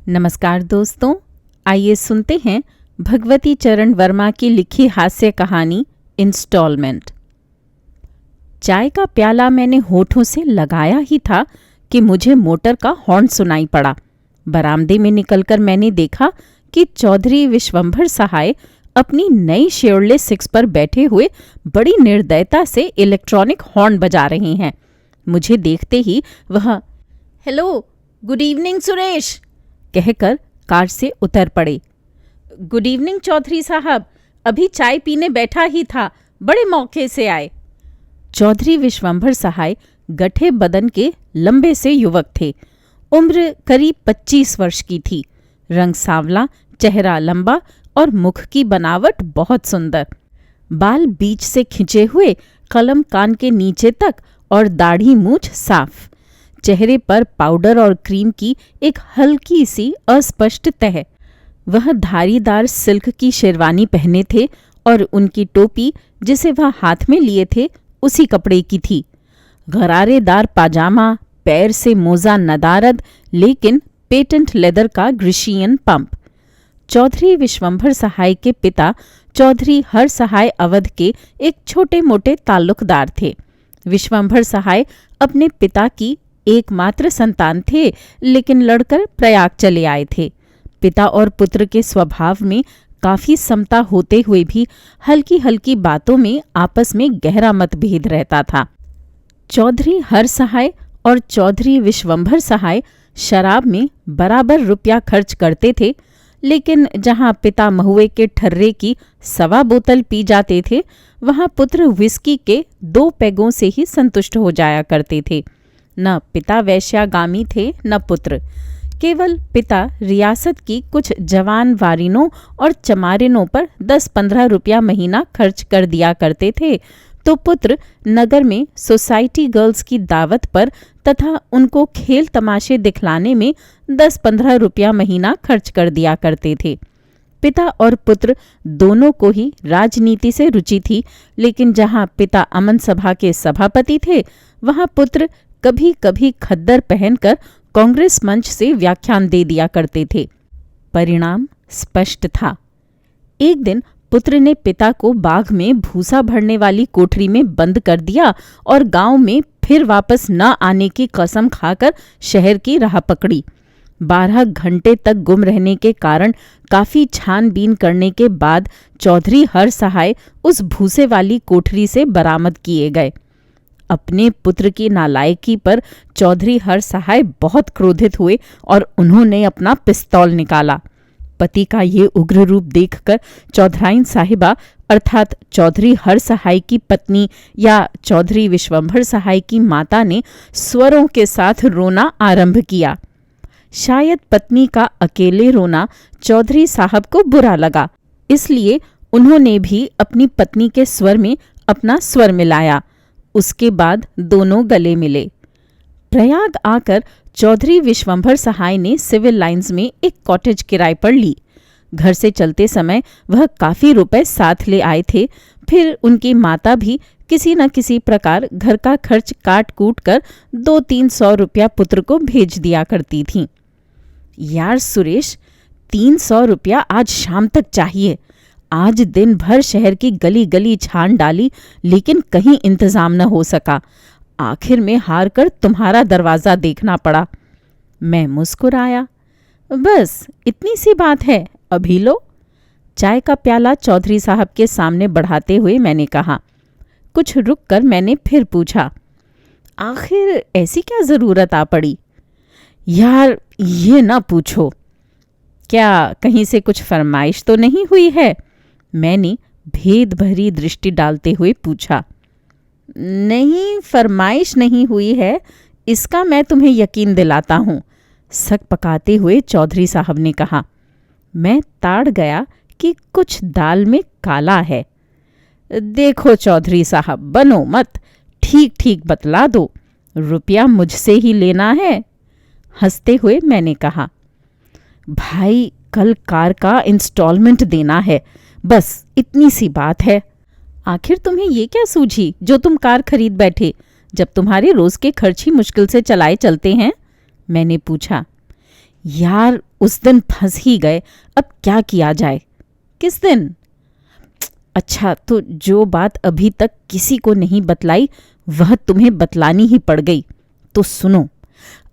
नमस्कार दोस्तों, आइए सुनते हैं भगवती चरण वर्मा की लिखी हास्य कहानी इंस्टॉलमेंट। चाय का प्याला मैंने होठों से लगाया ही था कि मुझे मोटर का हॉर्न सुनाई पड़ा। बरामदे में निकलकर मैंने देखा कि चौधरी विश्वंभर सहाय अपनी नई शेवरले 6 पर बैठे हुए बड़ी निर्दयता से इलेक्ट्रॉनिक हॉर्न बजा रहे हैं। मुझे देखते ही वह हेलो, गुड इवनिंग सुरेश कहकर कार से उतर पड़े। गुड इवनिंग चौधरी साहब, अभी चाय पीने बैठा ही था, बड़े मौके से आए। चौधरी विश्वंभर सहाय गठे बदन के लंबे से युवक थे। उम्र करीब 25 वर्ष की थी। रंग सांवला, चेहरा लंबा और मुख की बनावट बहुत सुंदर। बाल बीच से खिंचे हुए, कलम कान के नीचे तक और दाढ़ी मूछ साफ। चेहरे पर पाउडर और क्रीम की एक हल्की सी अस्पष्ट तह। वह धारीदार सिल्क की शेरवानी पहने थे और उनकी टोपी जिसे वह हाथ में लिए थे उसी कपड़े की थी। गरारेदार पाजामा, पैर से मोजा नदारद लेकिन पेटेंट लेदर का ग्रिशियन पंप। चौधरी विश्वंभर सहाय के पिता चौधरी हर सहाय अवध के एक छोटे मोटे ताल्लुकदार थे। विश्वंभर सहाय अपने पिता की एकमात्र संतान थे, लेकिन लड़कर प्रयाग चले आए थे। पिता और पुत्र के स्वभाव में काफी समता होते हुए भी हल्की हल्की बातों में आपस में गहरा मतभेद रहता था। चौधरी हर सहाय और चौधरी विश्वंभर सहाय शराब में बराबर रुपया खर्च करते थे, लेकिन जहां पिता महुए के ठर्रे की 1.25 बोतल पी जाते थे, वहां पुत्र विस्की के 2 पैगों से ही संतुष्ट हो जाया करते थे। न पिता वैश्यागामी थे न पुत्र। केवल पिता रियासत की कुछ जवान वारिनों और चमारिनों पर 10-15 रुपया महीना खर्च कर दिया करते थे, तो पुत्र नगर में सोसाइटी गर्ल्स की दावत पर तथा उनको खेल तमाशे दिखलाने में 10-15 रुपया महीना खर्च कर दिया करते थे। पिता और पुत्र दोनों को ही राजनीति से रुचि थी, लेकिन जहां पिता अमन सभा के सभापति थे, वहां पुत्र कभी कभी खद्दर पहनकर कांग्रेस मंच से व्याख्यान दे दिया करते थे। परिणाम स्पष्ट था। एक दिन पुत्र ने पिता को बाग में भूसा भरने वाली कोठरी में बंद कर दिया और गांव में फिर वापस न आने की कसम खाकर शहर की राह पकड़ी। 12 घंटे तक गुम रहने के कारण काफी छानबीन करने के बाद चौधरी हर सहाय उस भूसे वाली कोठरी से बरामद किए गए। अपने पुत्र की नालायकी पर चौधरी हर सहाय बहुत क्रोधित हुए और उन्होंने अपना पिस्तौल निकाला। पति का ये उग्र रूप देखकर चौधराइन साहिबा अर्थात चौधरी हर सहाय की पत्नी या चौधरी विश्वंभर सहाय की माता ने स्वरों के साथ रोना आरंभ किया। शायद पत्नी का अकेले रोना चौधरी साहब को बुरा लगा, इसलिए उन्होंने भी अपनी पत्नी के स्वर में अपना स्वर मिलाया। उसके बाद दोनों गले मिले। प्रयाग आकर चौधरी विश्वंभर सहाय ने सिविल लाइंस में एक कॉटेज किराए पर ली। घर से चलते समय वह काफी रुपए साथ ले आए थे। फिर उनकी माता भी किसी न किसी प्रकार घर का खर्च काट कूट कर 200-300 रुपया पुत्र को भेज दिया करती थीं। यार सुरेश, 300 रुपया आज शाम तक चाहिए। आज दिन भर शहर की गली गली छान डाली, लेकिन कहीं इंतजाम न हो सका। आखिर में हार कर तुम्हारा दरवाजा देखना पड़ा। मैं मुस्कुराया। बस इतनी सी बात है, अभी लो। चाय का प्याला चौधरी साहब के सामने बढ़ाते हुए मैंने कहा। कुछ रुक कर मैंने फिर पूछा, आखिर ऐसी क्या जरूरत आ पड़ी? यार ये ना पूछो। क्या कहीं से कुछ फरमाइश तो नहीं हुई है? मैंने भेद भरी दृष्टि डालते हुए पूछा। नहीं, फरमाइश नहीं हुई है, इसका मैं तुम्हें यकीन दिलाता हूं, सक पकाते हुए चौधरी साहब ने कहा। मैं ताड़ गया कि कुछ दाल में काला है। देखो चौधरी साहब, बनो मत, ठीक ठीक बतला दो, रुपया मुझसे ही लेना है। हंसते हुए मैंने कहा, भाई कल कार का इंस्टॉलमेंट देना है, बस इतनी सी बात है। आखिर तुम्हें ये क्या सूझी जो तुम कार खरीद बैठे, जब तुम्हारे रोज के खर्च ही मुश्किल से चलाए चलते हैं? मैंने पूछा। यार उस दिन फंस ही गए, अब क्या किया जाए। किस दिन? अच्छा, तो जो बात अभी तक किसी को नहीं बतलाई वह तुम्हें बतलानी ही पड़ गई। तो सुनो,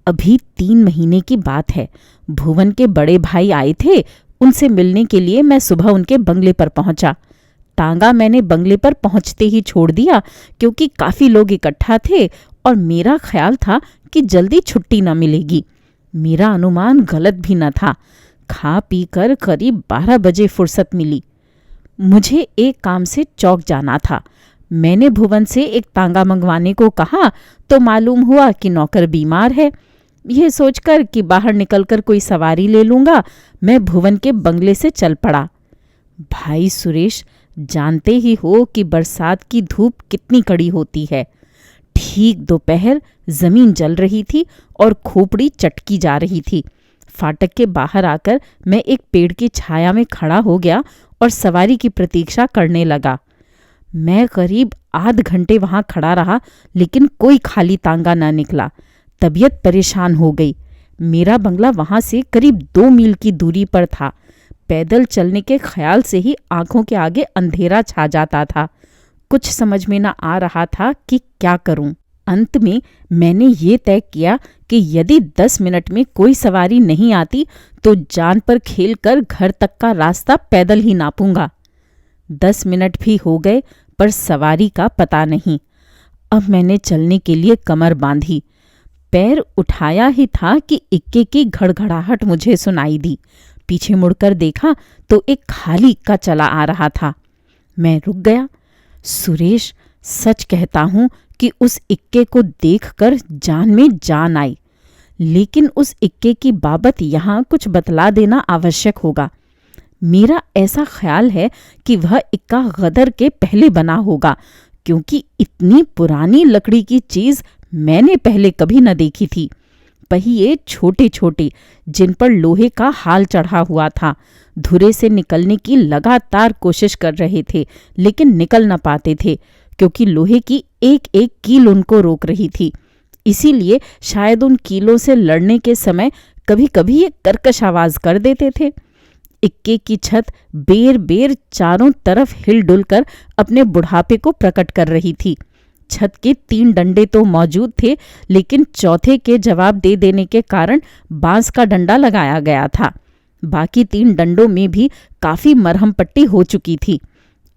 अभी 3 महीने की बात है। भुवन के बड़े भाई आए थे, उनसे मिलने के लिए मैं सुबह उनके बंगले पर पहुंचा। तांगा मैंने बंगले पर पहुंचते ही छोड़ दिया क्योंकि काफ़ी लोग इकट्ठा थे और मेरा ख्याल था कि जल्दी छुट्टी न मिलेगी। मेरा अनुमान गलत भी न था। खा पी कर करीब 12 बजे फुर्सत मिली। मुझे एक काम से चौक जाना था। मैंने भुवन से एक तांगा मंगवाने को कहा तो मालूम हुआ कि नौकर बीमार है। यह सोचकर कि बाहर निकलकर कोई सवारी ले लूँगा, मैं भुवन के बंगले से चल पड़ा। भाई सुरेश, जानते ही हो कि बरसात की धूप कितनी कड़ी होती है। ठीक दोपहर जमीन जल रही थी और खोपड़ी चटकी जा रही थी। फाटक के बाहर आकर मैं एक पेड़ की छाया में खड़ा हो गया और सवारी की प्रतीक्षा करने लगा। मैं करीब आध घंटे वहां खड़ा रहा, लेकिन कोई खाली तांगा न निकला। तबीयत परेशान हो गई। मेरा बंगला वहां से करीब 2 मील की दूरी पर था। पैदल चलने के ख्याल से ही आंखों के आगे अंधेरा छा जाता था। कुछ समझ में न आ रहा था कि क्या करूं। अंत में मैंने ये तय किया कि यदि 10 मिनट में कोई सवारी नहीं आती तो जान पर खेलकर घर तक का रास्ता पैदल ही नापूंगा। 10 मिनट भी हो गए पर सवारी का पता नहीं। अब मैंने चलने के लिए कमर बांधी। पैर उठाया ही था कि इक्के की घड़घड़ाहट मुझे सुनाई दी। पीछे मुड़कर देखा तो एक खाली इक्का चला आ रहा था। मैं रुक गया। सुरेश, सच कहता हूं कि उस इक्के को देखकर जान में जान आई, लेकिन उस इक्के की बाबत यहाँ कुछ बतला देना आवश्यक होगा। मेरा ऐसा ख्याल है कि वह इक्का गदर के पहले बना होगा, क्योंकि इतनी पुरानी लकड़ी की चीज मैंने पहले कभी न देखी थी। पहिए छोटे छोटे, जिन पर लोहे का हाल चढ़ा हुआ था, धुरे से निकलने की लगातार कोशिश कर रहे थे, लेकिन निकल न पाते थे क्योंकि लोहे की एक एक कील उनको रोक रही थी। इसीलिए शायद उन कीलों से लड़ने के समय कभी कभी ये कर्कश आवाज कर देते थे। इक्के की छत बेर बेर चारों तरफ हिलडुल कर अपने बुढ़ापे को प्रकट कर रही थी। छत के 3 डंडे तो मौजूद थे, लेकिन चौथे के जवाब दे देने के कारण बांस का डंडा लगाया गया था। बाकी 3 डंडों में भी काफी मरहम पट्टी हो चुकी थी।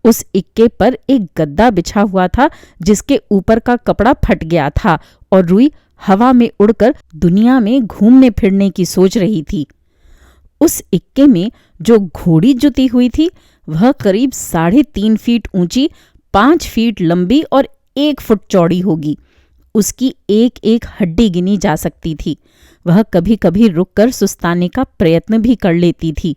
उस इक्के पर एक गद्दा बिछा हुआ था जिसके ऊपर का कपड़ा फट गया था और रुई हवा में उड़कर दुनिया में घूमने फिरने की सोच रही थी। उस इक्के में जो घोड़ी जुती हुई थी वह करीब 3.5 फीट ऊंची, 5 फीट लंबी और 1 फुट चौड़ी होगी। उसकी एक एक हड्डी गिनी जा सकती थी। वह कभी कभी रुककर सुस्ताने का प्रयत्न भी कर लेती थी।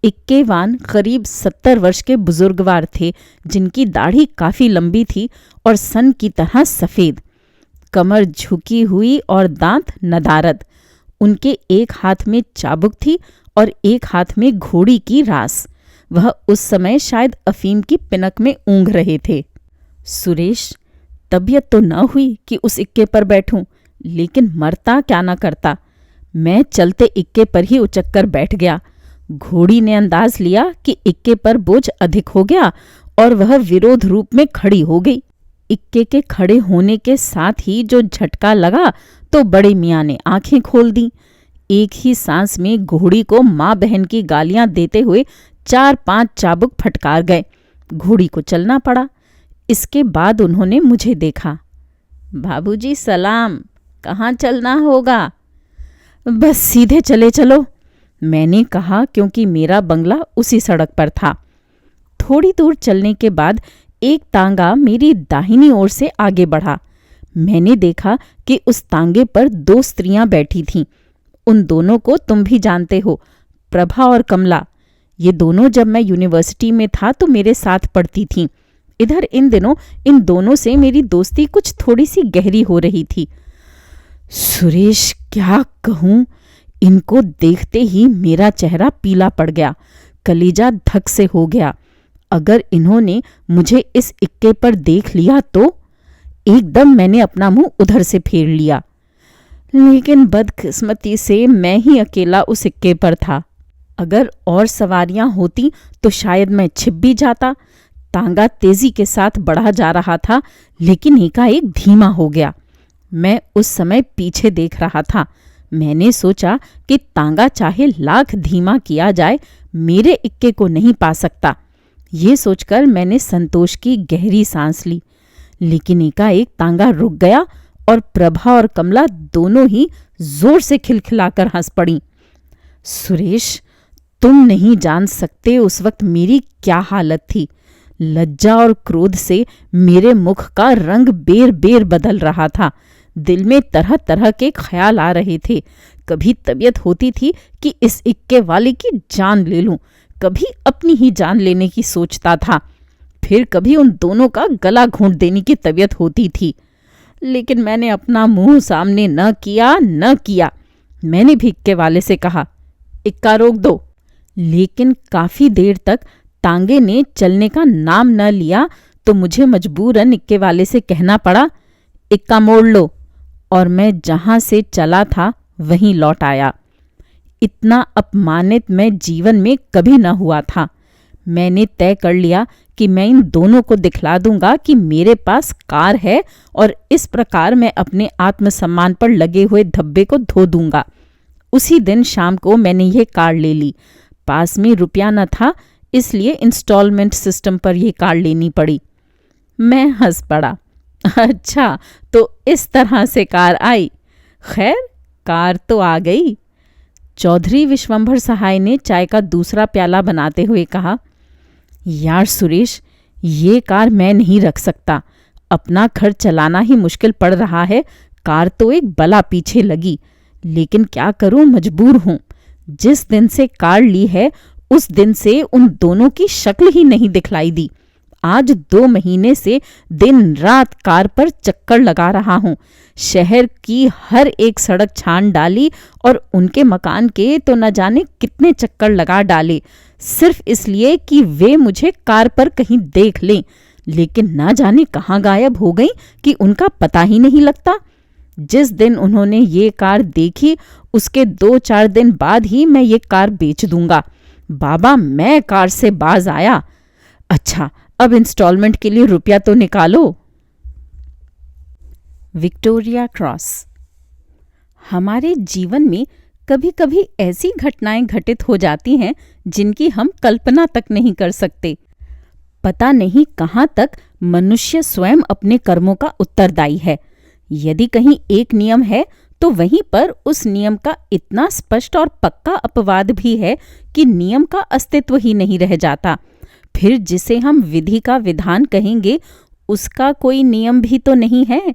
इक्केवान करीब 70 वर्ष के बुजुर्गवार थे, जिनकी दाढ़ी काफी लंबी थी और सन की तरह सफेद, कमर झुकी हुई और दांत नदारद। उनके एक हाथ में चाबुक थी और एक हाथ में घोड़ी की रास। वह उस समय शायद अफीम की पिनक में ऊँघ रहे थे। सुरेश, तबीयत तो न हुई कि उस इक्के पर बैठूं, लेकिन मरता क्या न करता। मैं चलते इक्के पर ही उचक कर बैठ गया। घोड़ी ने अंदाज लिया कि इक्के पर बोझ अधिक हो गया और वह विरोध रूप में खड़ी हो गई। इक्के के खड़े होने के साथ ही जो झटका लगा तो बड़े मियाँ ने आंखें खोल दी। एक ही सांस में घोड़ी को माँ बहन की गालियां देते हुए 4-5 चाबुक फटकार गए। घोड़ी को चलना पड़ा। इसके बाद उन्होंने मुझे देखा। बाबूजी सलाम, कहाँ चलना होगा? बस सीधे चले चलो, मैंने कहा, क्योंकि मेरा बंगला उसी सड़क पर था। थोड़ी दूर चलने के बाद एक तांगा मेरी दाहिनी ओर से आगे बढ़ा। मैंने देखा कि उस तांगे पर 2 स्त्रियां बैठी थीं। उन दोनों को तुम भी जानते हो, प्रभा और कमला। ये दोनों जब मैं यूनिवर्सिटी में था तो मेरे साथ पढ़ती थीं। इधर इन दिनों इन दोनों से मेरी दोस्ती कुछ थोड़ी सी गहरी हो रही थी। सुरेश, क्या कहूँ, इनको देखते ही मेरा चेहरा पीला पड़ गया, कलेजा धक से हो गया। अगर इन्होंने मुझे इस इक्के पर देख लिया तो? एकदम मैंने अपना मुंह उधर से फेर लिया। लेकिन बदकिस्मती से मैं ही अकेला उस इक्के पर था। अगर और सवारियां होती तो शायद मैं छिप भी जाता। तांगा तेजी के साथ बढ़ा जा रहा था, लेकिन एकाएक धीमा हो गया। मैं उस समय पीछे देख रहा था। मैंने सोचा कि तांगा चाहे लाख धीमा किया जाए, मेरे इक्के को नहीं पा सकता। ये सोचकर मैंने संतोष की गहरी सांस ली। लेकिन एकाएक तांगा रुक गया और प्रभा और कमला दोनों ही जोर से खिलखिलाकर हंस पड़ी। सुरेश, तुम नहीं जान सकते उस वक्त मेरी क्या हालत थी। लज्जा और क्रोध से मेरे मुख का रंग बेर बेर बदल रहा था। दिल में तरह तरह के ख्याल आ रहे थे। कभी तबीयत होती थी कि इस इक्के वाले की जान ले लूं, कभी अपनी ही जान लेने की सोचता था। फिर कभी उन दोनों का गला घोंट देने की तबीयत होती थी। लेकिन मैंने अपना मुंह सामने न किया। मैंने भी इक्के वाले से कहा, इक्का रोक दो। लेकिन काफी देर तक तांगे ने चलने का नाम न लिया, तो मुझे मजबूरन इक्के वाले से कहना पड़ा, इक्का मोड़ लो। और मैं जहां से चला था वहीं लौट आया। इतना अपमानित मैं जीवन में कभी न हुआ था। मैंने तय कर लिया कि मैं इन दोनों को दिखला दूंगा कि मेरे पास कार है, और इस प्रकार मैं अपने आत्मसम्मान पर लगे हुए धब्बे को धो दूंगा। उसी दिन शाम को मैंने ये कार ले ली। पास में रुपया न था, इसलिए इंस्टॉलमेंट सिस्टम पर यह कार लेनी पड़ी। मैं हंस पड़ा। अच्छा, तो इस तरह से कार आई। खैर, कार तो आ गई। चौधरी विश्वंभर सहाय ने चाय का दूसरा प्याला बनाते हुए कहा, यार सुरेश, ये कार मैं नहीं रख सकता। अपना खर्च चलाना ही मुश्किल पड़ रहा है। कार तो एक बला पीछे लगी, लेकिन क्या करूं, मजबूर हूं। जिस दिन से कार ली है उस दिन से उन दोनों की शक्ल ही नहीं दिखलाई दी। आज 2 महीने से दिन रात कार पर चक्कर लगा रहा हूं। शहर की हर एक सड़क छान डाली और उनके मकान के तो न जाने कितने चक्कर लगा डाले, सिर्फ इसलिए कि वे मुझे कार पर कहीं देख लें। लेकिन न जाने कहाँ गायब हो गई कि उनका पता ही नहीं लगता। जिस दिन उन्होंने ये कार देखी उसके 2-4 दिन बाद ही मैं ये कार बेच दूंगा। बाबा, मैं कार से बाज आया। अच्छा, अब इंस्टॉलमेंट के लिए रुपया तो निकालो। Victoria cross. हमारे जीवन में कभी कभी ऐसी घटनाएं घटित हो जाती हैं जिनकी हम कल्पना तक नहीं कर सकते। पता नहीं कहां तक मनुष्य स्वयं अपने कर्मों का उत्तरदायी है। यदि कहीं एक नियम है तो वहीं पर उस नियम का इतना स्पष्ट और पक्का अपवाद भी है कि नियम का अस्तित्व ही नहीं रह जाता। फिर जिसे हम विधि का विधान कहेंगे उसका कोई नियम भी तो नहीं है।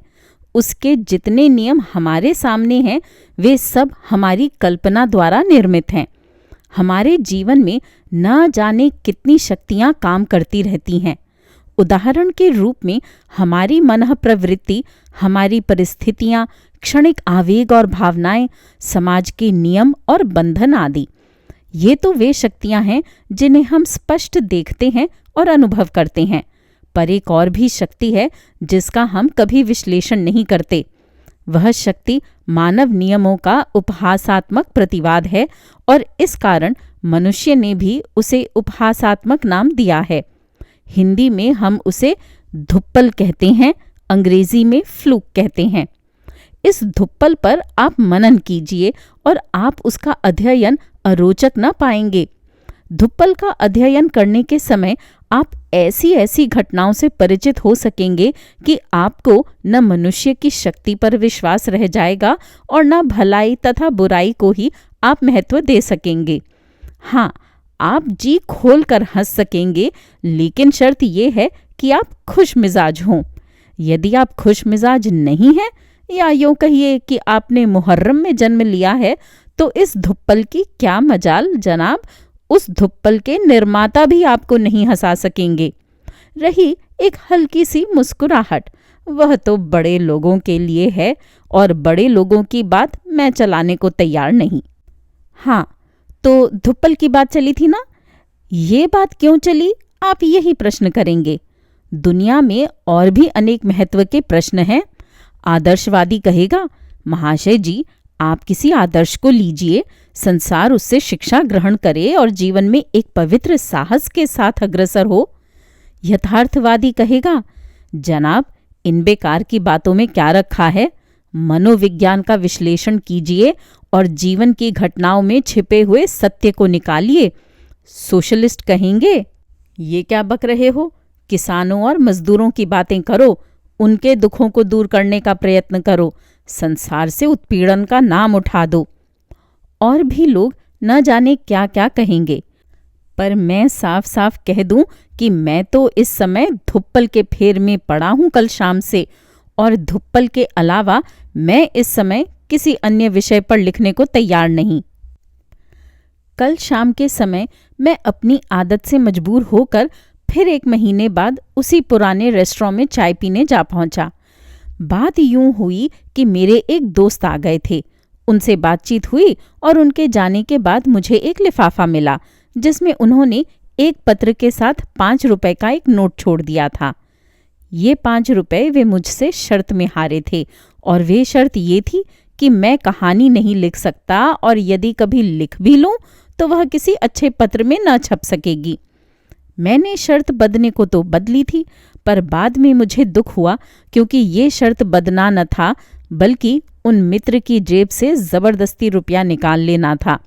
उसके जितने नियम हमारे सामने हैं वे सब हमारी कल्पना द्वारा निर्मित हैं। हमारे जीवन में न जाने कितनी शक्तियां काम करती रहती हैं। उदाहरण के रूप में हमारी मनः प्रवृत्ति, हमारी परिस्थितियां, क्षणिक आवेग और भावनाएं, समाज के नियम और बंधन आदि। ये तो वे शक्तियां हैं जिन्हें हम स्पष्ट देखते हैं और अनुभव करते हैं। पर एक और भी शक्ति है जिसका हम कभी विश्लेषण नहीं करते। वह शक्ति मानव नियमों का उपहासात्मक प्रतिवाद है, और इस कारण मनुष्य ने भी उसे उपहासात्मक नाम दिया है। हिंदी में हम उसे धुप्पल कहते हैं, अंग्रेजी में फ्लूक कहते हैं। इस धुप्पल पर आप मनन कीजिए और आप उसका अध्ययन अरोचक न पाएंगे। धुप्पल का अध्ययन करने के समय आप ऐसी ऐसी घटनाओं से परिचित हो सकेंगे कि आपको न मनुष्य की शक्ति पर विश्वास रह जाएगा और न भलाई तथा बुराई को ही आप महत्व दे सकेंगे। हाँ, आप जी खोल कर हंस सकेंगे, लेकिन शर्त यह है कि आप खुश मिजाज हों। यदि आप खुश मिजाज नहीं हैं, या यूं कहिए कि आपने मुहर्रम में जन्म लिया है, तो इस धुप्पल की क्या मजाल जनाब। उस धुप्पल के निर्माता भी आपको नहीं हंसा सकेंगे। रही एक हल्की सी मुस्कुराहट, वह तो बड़े लोगों के लिए है, और बड़े लोगों की बात मैं चलाने को तैयार नहीं। हाँ, तो धुप्पल की बात चली थी ना। ये बात क्यों चली, आप यही प्रश्न करेंगे। दुनिया में और भी अनेक महत्व के प्रश्न हैं। आदर्शवादी कहेगा महाशय जी, आप किसी आदर्श को लीजिए, संसार उससे शिक्षा ग्रहण करे और जीवन में एक पवित्र साहस के साथ अग्रसर हो। यथार्थवादी कहेगा, जनाब, इन बेकार की बातों में क्या रखा है? मनोविज्ञान का विश्लेषण कीजिए और जीवन की घटनाओं में छिपे हुए सत्य को निकालिए। सोशलिस्ट कहेंगे, ये क्या बक रहे हो? किसानों और मजदूरों की बातें करो, उनके दुखों को दूर करने का प्रयत्न करो, संसार से उत्पीड़न का नाम उठा दो। और भी लोग न जाने क्या क्या कहेंगे, पर मैं साफ साफ कह दूं कि मैं तो इस समय धुप्पल के फेर में पड़ा हूं कल शाम से, और धुप्पल के अलावा मैं इस समय किसी अन्य विषय पर लिखने को तैयार नहीं। कल शाम के समय मैं अपनी आदत से मजबूर होकर फिर 1 महीने बाद उसी पुराने रेस्टोरेंट में चाय पीने जा पहुंचा। बात यूं हुई कि मेरे एक दोस्त आ गए थे, उनसे बातचीत हुई और उनके जाने के बाद मुझे एक लिफाफा मिला जिसमें उन्होंने एक पत्र के साथ 5 रुपए का एक नोट छोड़ दिया था। ये 5 रुपए वे मुझसे शर्त में हारे थे, और वे शर्त ये थी कि मैं कहानी नहीं लिख सकता, और यदि कभी लिख भी लूं तो वह किसी अच्छे पत्र में न छप सकेगी। मैंने शर्त बदलने को तो बदली थी, पर बाद में मुझे दुख हुआ, क्योंकि ये शर्त बदना न था बल्कि उन मित्र की जेब से जबरदस्ती रुपया निकाल लेना था।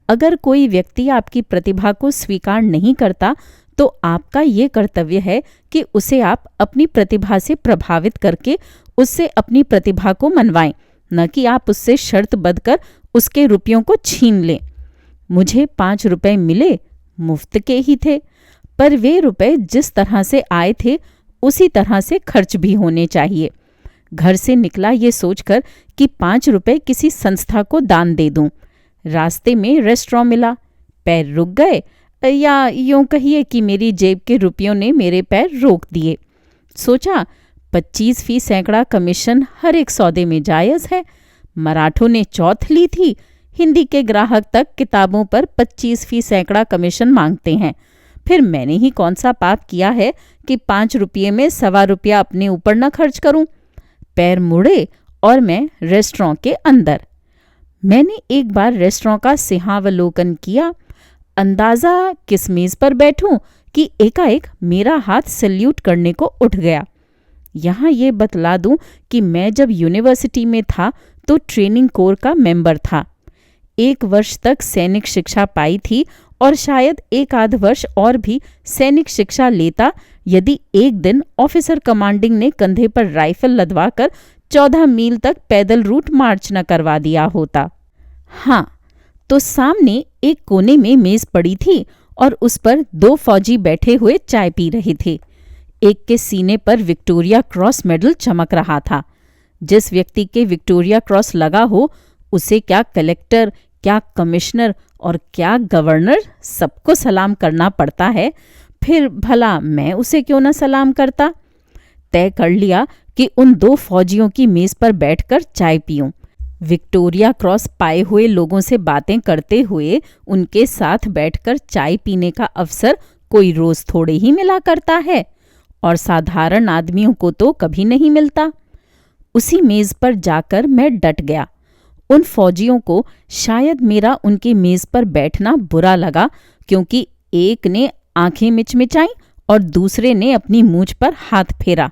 अगर कोई व्यक्ति आपकी प्रतिभा को स्वीकार नहीं करता तो आपका ये कर्तव्य है कि उसे आप अपनी प्रतिभा से प्रभावित करके उससे अपनी प्रतिभा को मनवाएं, न कि आप उससे शर्त बंधकर उसके रुपयों को छीन लें। मुझे 5 रुपए मिले, मुफ्त के ही थे, पर वे रुपए जिस तरह से आए थे उसी तरह से खर्च भी होने चाहिए। घर से निकला ये सोचकर कि 5 रुपए किसी संस्था को दान दे दूं। रास्ते में रेस्टोरेंट मिला, पैर रुक गए, या यूं कहिए कि मेरी जेब के रुपयों ने मेरे पैर रोक दिए। सोचा 25 सैकड़ा कमीशन हर एक सौदे में जायज़ है। मराठों ने चौथ ली थी, हिंदी के ग्राहक तक किताबों पर 25 सैकड़ा कमीशन मांगते हैं। फिर मैंने ही कौन सा पाप किया है कि 5 रुपये में 1.25 रुपया अपने ऊपर न खर्च करूं। पैर मुड़े और मैं रेस्टोरेंट के अंदर। मैंने एक बार रेस्टोरेंट का सिंहावलोकन किया। अंदाजा किस मेज पर बैठूं कि एकाएक मेरा हाथ सैल्यूट करने को उठ गया। यहाँ ये बतला दूं कि मैं जब यूनिवर्सिटी में था तो ट्रेनिंग कोर का मेंबर था। 1 वर्ष तक सैनिक शिक्षा पाई थी, और शायद 1 आध वर्ष और भी सैनिक शिक्षा लेता यदि एक दिन ऑफिसर कमांडिंग ने कंधे पर राइफल लदवाकर 14 मील तक पैदल रूट मार्च न करवा दिया होता। हाँ, तो सामने एक कोने में मेज पड़ी थी और उस पर 2 फौजी बैठे हुए चाय पी रहे थे। एक के सीने पर विक्टोरिया क्रॉस मेडल चमक रहा था। जिस व्यक्ति के विक्टोरिया क्रॉस लगा हो उसे क्या कलेक्टर, क्या कमिश्नर और क्या गवर्नर सबको सलाम करना पड़ता है। फिर भला मैं उसे क्यों न सलाम करता। तय कर लिया कि उन 2 फौजियों की मेज पर बैठकर चाय पीऊं। विक्टोरिया क्रॉस पाए हुए लोगों से बातें करते हुए उनके साथ बैठकर चाय पीने का अवसर कोई रोज थोड़े ही मिला करता है, और साधारण आदमियों को तो कभी नहीं मिलता। उसी मेज पर जाकर मैं डट गया। उन फौजियों को शायद मेरा उनकी मेज पर बैठना बुरा लगा, क्योंकि एक ने आंखें मिचमिचाई और दूसरे ने अपनी मूंछ पर हाथ फेरा।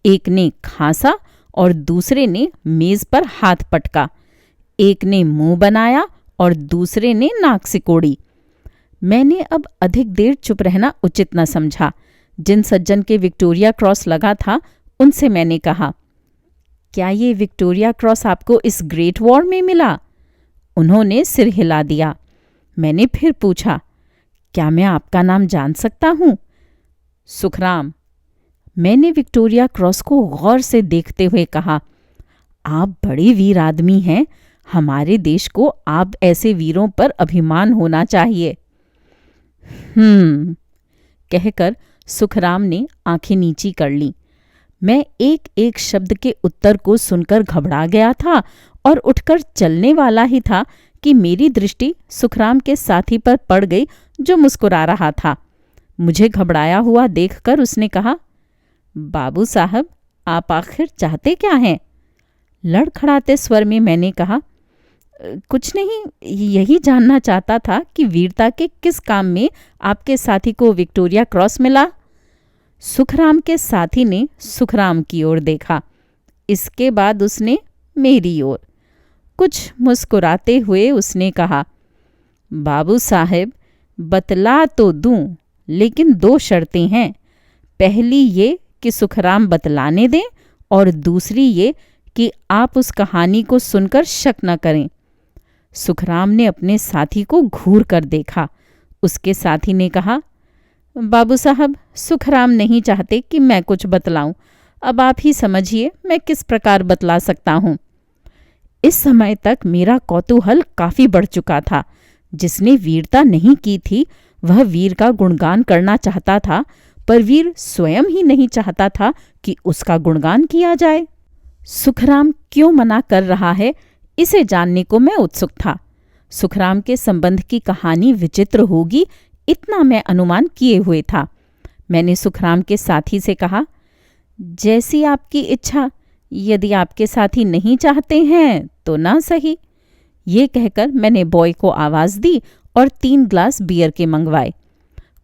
एक ने खांसा और दूसरे ने मेज पर हाथ पटका। एक ने मुंह बनाया और दूसरे ने नाक सिकोड़ी। मैंने अब अधिक देर चुप रहना उचित न समझा। जिन सज्जन के विक्टोरिया क्रॉस लगा था उनसे मैंने कहा, क्या ये विक्टोरिया क्रॉस आपको इस ग्रेट वॉर में मिला? उन्होंने सिर हिला दिया। मैंने फिर पूछा, क्या मैं आपका नाम जान सकता हूं? सुखराम। मैंने विक्टोरिया क्रॉस को गौर से देखते हुए कहा, आप बड़े वीर आदमी हैं। हमारे देश को आप ऐसे वीरों पर अभिमान होना चाहिए। कहकर सुखराम ने आंखें नीची कर लीं। मैं एक एक शब्द के उत्तर को सुनकर घबरा गया था और उठकर चलने वाला ही था कि मेरी दृष्टि सुखराम के साथी पर पड़ गई, जो मुस्कुरा रहा था। मुझे घबराया हुआ देखकर उसने कहा, बाबू साहब, आप आखिर चाहते क्या हैं? लड़खड़ाते स्वर में मैंने कहा, कुछ नहीं, यही जानना चाहता था कि वीरता के किस काम में आपके साथी को विक्टोरिया क्रॉस मिला। सुखराम के साथी ने सुखराम की ओर देखा। इसके बाद उसने मेरी ओर। कुछ मुस्कुराते हुए उसने कहा, बाबू साहब, बतला तो दूं, लेकिन 2 शर्तें हैं। पहली ये कि सुखराम बतलाने दें, और दूसरी ये कि आप उस कहानी को सुनकर शक न करें। सुखराम ने अपने साथी को घूर कर देखा। उसके साथी ने कहा, बाबू साहब, सुखराम नहीं चाहते कि मैं कुछ बतलाऊं। अब आप ही समझिए मैं किस प्रकार बतला सकता हूं। इस समय तक मेरा कौतूहल काफी बढ़ चुका था। जिसने वीरता नहीं की थी वह वीर का गुणगान करना चाहता था, पर वीर स्वयं ही नहीं चाहता था कि उसका गुणगान किया जाए। सुखराम क्यों मना कर रहा है, इसे जानने को मैं उत्सुक था। सुखराम के संबंध की कहानी विचित्र होगी, इतना मैं अनुमान किए हुए था। मैंने सुखराम के साथी से कहा, जैसी आपकी इच्छा, यदि आपके साथी नहीं चाहते हैं तो ना सही। ये कहकर मैंने बॉय को आवाज़ दी और 3 ग्लास बियर के मंगवाए।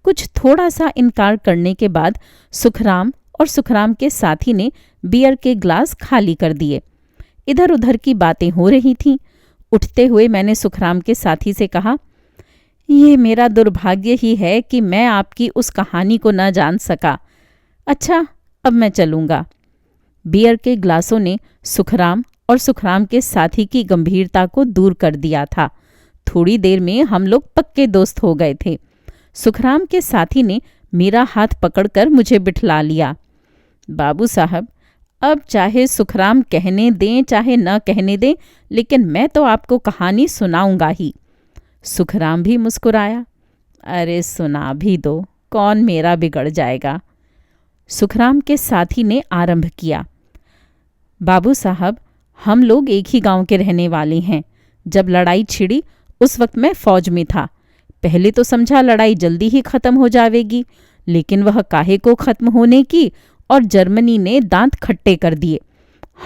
कुछ थोड़ा सा इनकार करने के बाद सुखराम और सुखराम के साथी ने बियर के ग्लास खाली कर दिए। इधर उधर की बातें हो रही थीं। उठते हुए मैंने सुखराम के साथी से कहा, ये मेरा दुर्भाग्य ही है कि मैं आपकी उस कहानी को न जान सका। अच्छा, अब मैं चलूँगा। बियर के ग्लासों ने सुखराम और सुखराम के साथी की गंभीरता को दूर कर दिया था। थोड़ी देर में हम लोग पक्के दोस्त हो गए थे। सुखराम के साथी ने मेरा हाथ पकड़कर मुझे बिठला लिया। बाबू साहब, अब चाहे सुखराम कहने दें चाहे न कहने दें, लेकिन मैं तो आपको कहानी सुनाऊंगा ही। सुखराम भी मुस्कुराया। अरे सुना भी दो, कौन मेरा बिगड़ जाएगा। सुखराम के साथी ने आरंभ किया। बाबू साहब, हम लोग एक ही गांव के रहने वाले हैं। जब लड़ाई छिड़ी उस वक्त मैं फौज में था। पहले तो समझा लड़ाई जल्दी ही खत्म हो जाएगी, लेकिन वह काहे को खत्म होने की, और जर्मनी ने दांत खट्टे कर दिए।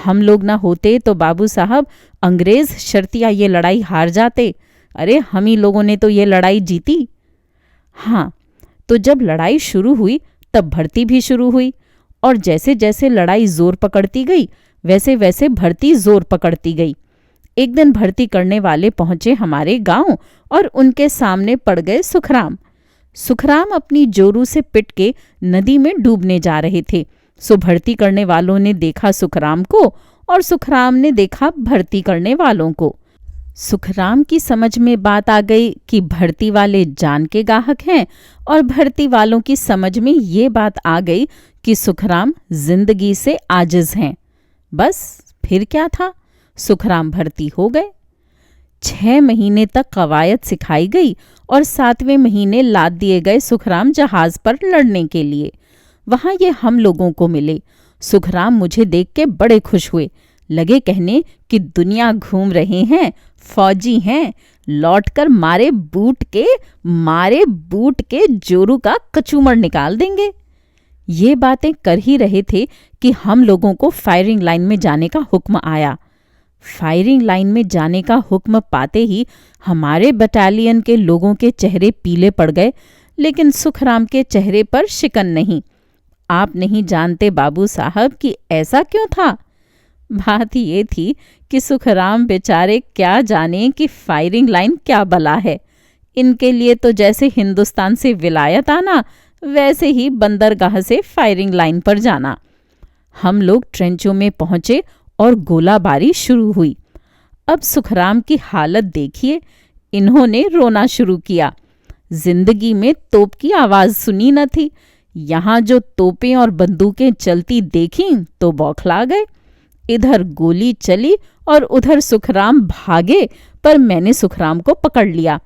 हम लोग ना होते तो बाबू साहब अंग्रेज शर्तिया ये लड़ाई हार जाते। अरे हम ही लोगों ने तो ये लड़ाई जीती। हाँ, तो जब लड़ाई शुरू हुई तब भर्ती भी शुरू हुई, और जैसे जैसे लड़ाई जोर पकड़ती गई वैसे वैसे भर्ती जोर पकड़ती गई। एक दिन भर्ती करने वाले पहुंचे हमारे गांव और उनके सामने पड़ गए सुखराम। सुखराम अपनी जोरू से पिट के नदी में डूबने जा रहे थे। सो भर्ती करने वालों ने देखा सुखराम को और सुखराम ने देखा भर्ती करने वालों को। सुखराम की समझ में बात आ गई कि भर्ती वाले जान के गाहक हैं, और भर्ती वालों की समझ में ये बात आ गई कि सुखराम जिंदगी से आजिज हैं। बस फिर क्या था, सुखराम भर्ती हो गए। 6 महीने तक कवायद सिखाई गई और 7वें महीने लाद दिए गए सुखराम जहाज पर लड़ने के लिए। वहां ये हम लोगों को मिले। सुखराम मुझे देख के बड़े खुश हुए। लगे कहने कि दुनिया घूम रहे हैं, फौजी हैं, लौटकर मारे बूट के जोरू का कचूमर निकाल देंगे। ये बातें कर ही रहे थे कि हम लोगों को फायरिंग लाइन में जाने का हुक्म आया। फायरिंग लाइन में जाने का हुक्म पाते ही हमारे बटालियन के लोगों के चेहरे पीले पड़ गए, लेकिन सुखराम के चेहरे पर शिकन नहीं। आप नहीं जानते बाबू साहब कि ऐसा क्यों था। बात ये थी कि सुखराम बेचारे क्या जाने कि फायरिंग लाइन क्या बला है। इनके लिए तो जैसे हिंदुस्तान से विलायत आना, वैसे ही बंदरगाह से फायरिंग लाइन पर जाना। हम लोग ट्रेंचों में पहुंचे और गोलाबारी शुरू हुई। अब सुखराम की हालत देखिए, इन्होंने रोना शुरू किया। जिंदगी में तोप की आवाज सुनी न थी। यहाँ जो तोपें और बंदूकें चलती देखीं तो बौखला गए। इधर गोली चली और उधर सुखराम भागे, पर मैंने सुखराम को पकड़ लिया।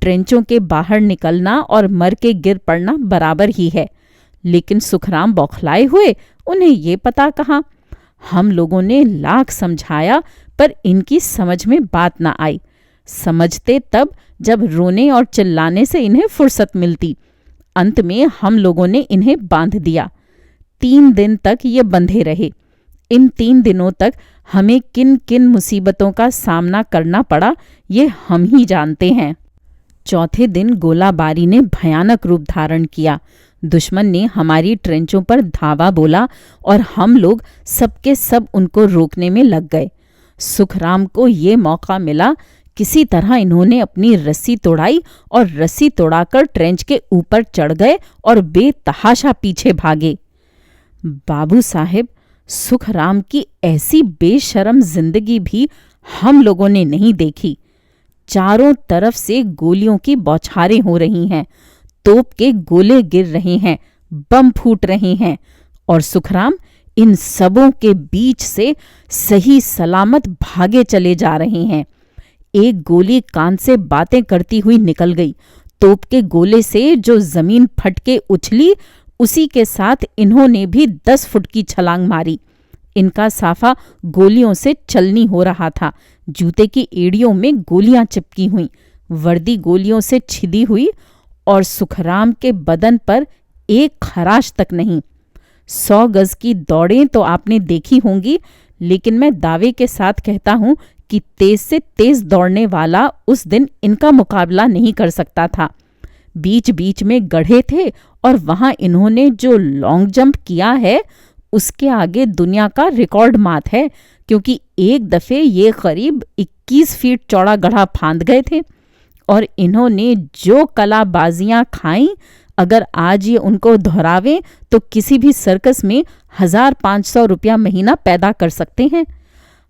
ट्रेंचों के बाहर निकलना और मर के गिर पड़ना बराबर ही है, लेकिन सुखराम बौखलाए हुए, उन्हें ये पता कहाँ। हम लोगों ने लाख समझाया, पर इनकी समझ में बात ना आई। समझते तब जब रोने और चिल्लाने से इन्हें फुर्सत मिलती। अंत में हम लोगों ने इन्हें बांध दिया। 3 दिन तक ये बंधे रहे। इन 3 दिनों तक हमें किन किन मुसीबतों का सामना करना पड़ा ये हम ही जानते हैं। चौथे दिन गोलाबारी ने भयानक रूप धारण किया। दुश्मन ने हमारी ट्रेंचों पर धावा बोला और हम लोग सबके सब उनको रोकने में लग गए। सुखराम को ये मौका मिला। किसी तरह इन्होंने अपनी रस्सी तोड़ाई और रस्सी तोड़ाकर ट्रेंच के ऊपर चढ़ गए और बेतहाशा पीछे भागे। बाबू साहेब, सुखराम की ऐसी बेशर्म जिंदगी भी हम लोगों ने नहीं देखी। चारों तरफ से गोलियों की बौछारें हो रही हैं, तोप के गोले गिर रहे हैं, बम फूट रहे हैं और सुखराम इन सबों के बीच से सही सलामत भागे चले जा रहे हैं। एक गोली कान से बातें करती हुई निकल गई। तोप के गोले से जो जमीन फट के उछली, उसी के साथ इन्होंने भी 10 फुट की छलांग मारी। इनका साफा गोलियों से चलनी हो रहा था। जूते की एड़ियों में गोलियां चिपकी हुई, वर्दी गोलियों से छिदी हुई और सुखराम के बदन पर एक खराश तक नहीं। 100 गज की दौड़ें तो आपने देखी होंगी, लेकिन मैं दावे के साथ कहता हूं कि तेज से तेज दौड़ने वाला उस दिन इनका मुकाबला नहीं कर सकता था। बीच बीच में गड्ढे थे और वहां इन्होंने जो लॉन्ग जंप किया है उसके आगे दुनिया का रिकॉर्ड मात है, क्योंकि एक दफे ये करीब 21 फीट चौड़ा गड्ढा फांद गए थे और इन्होंने जो कलाबाजियां खाई, अगर आज ये उनको दोहरावें तो किसी भी सर्कस में 1500 रुपया महीना पैदा कर सकते हैं।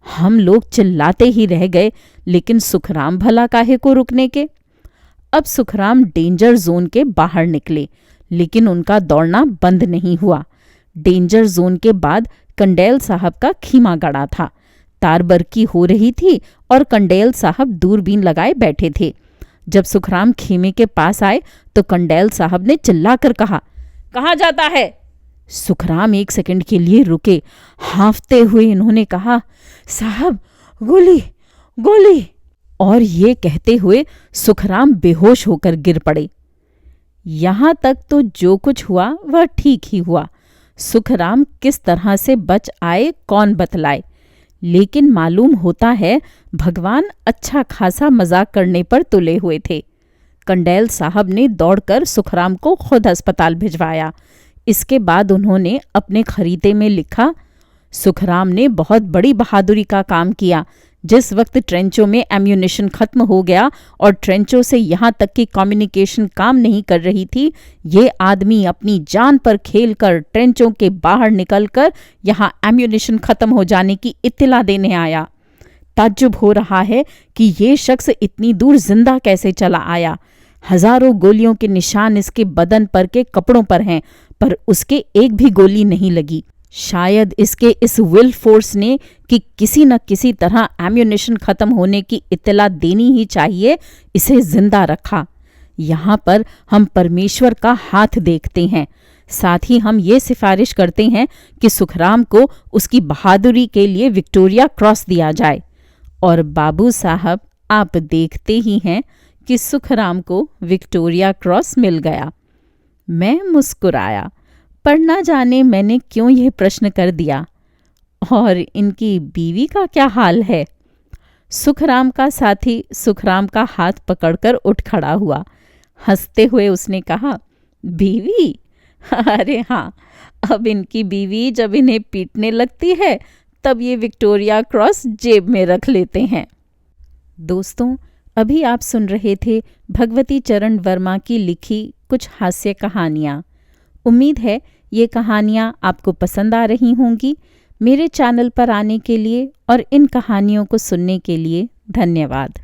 हम लोग चिल्लाते ही रह गए, लेकिन सुखराम भला काहे को रुकने के। अब सुखराम डेंजर जोन के बाहर निकले, लेकिन उनका दौड़ना बंद नहीं हुआ। डेंजर जोन के बाद कंडेल साहब का खीमा गड़ा था। तारबरकी हो रही थी और कंडेल साहब दूरबीन लगाए बैठे थे। जब सुखराम खेमे के पास आए तो कंडेल साहब ने चिल्लाकर कहा, कहाँ जाता है? सुखराम 1 सेकंड के लिए रुके। हांफते हुए इन्होंने कहा, साहब गोली गोली। और ये कहते हुए सुखराम बेहोश होकर गिर पड़े। यहां तक तो जो कुछ हुआ वह ठीक ही हुआ। सुखराम किस तरह से बच आए कौन बतलाए, लेकिन मालूम होता है भगवान अच्छा खासा मजाक करने पर तुले हुए थे। कंडेल साहब ने दौड़कर सुखराम को खुद अस्पताल भिजवाया। इसके बाद उन्होंने अपने खरीदे में लिखा, सुखराम ने बहुत बड़ी बहादुरी का काम किया। जिस वक्त ट्रेंचों में एम्यूनिशन खत्म हो गया और ट्रेंचों से यहाँ तक कि कम्युनिकेशन काम नहीं कर रही थी, ये आदमी अपनी जान पर खेलकर ट्रेंचों के बाहर निकलकर यहाँ एम्यूनिशन खत्म हो जाने की इत्तला देने आया। ताज्जुब हो रहा है कि ये शख्स इतनी दूर जिंदा कैसे चला आया। हजारों गोलियों के निशान इसके बदन पर के कपड़ों पर हैं, पर उसके एक भी गोली नहीं लगी। शायद इसके इस विल फोर्स ने कि किसी न किसी तरह एम्यूनिशन खत्म होने की इत्तला देनी ही चाहिए, इसे जिंदा रखा। यहाँ पर हम परमेश्वर का हाथ देखते हैं। साथ ही हम ये सिफारिश करते हैं कि सुखराम को उसकी बहादुरी के लिए विक्टोरिया क्रॉस दिया जाए। और बाबू साहब, आप देखते ही हैं कि सुखराम को विक्टोरिया क्रॉस मिल गया। मैं मुस्कुराया, पर न जाने मैंने क्यों यह प्रश्न कर दिया। और इनकी बीवी का क्या हाल है? सुखराम का साथी सुखराम का हाथ पकड़कर उठ खड़ा हुआ। हंसते हुए उसने कहा, बीवी? अरे हाँ, अब इनकी बीवी जब इन्हें पीटने लगती है तब ये विक्टोरिया क्रॉस जेब में रख लेते हैं। दोस्तों, अभी आप सुन रहे थे भगवती चरण वर्मा की लिखी कुछ हास्य कहानियाँ। उम्मीद है ये कहानियाँ आपको पसंद आ रही होंगी। मेरे चैनल पर आने के लिए और इन कहानियों को सुनने के लिए धन्यवाद।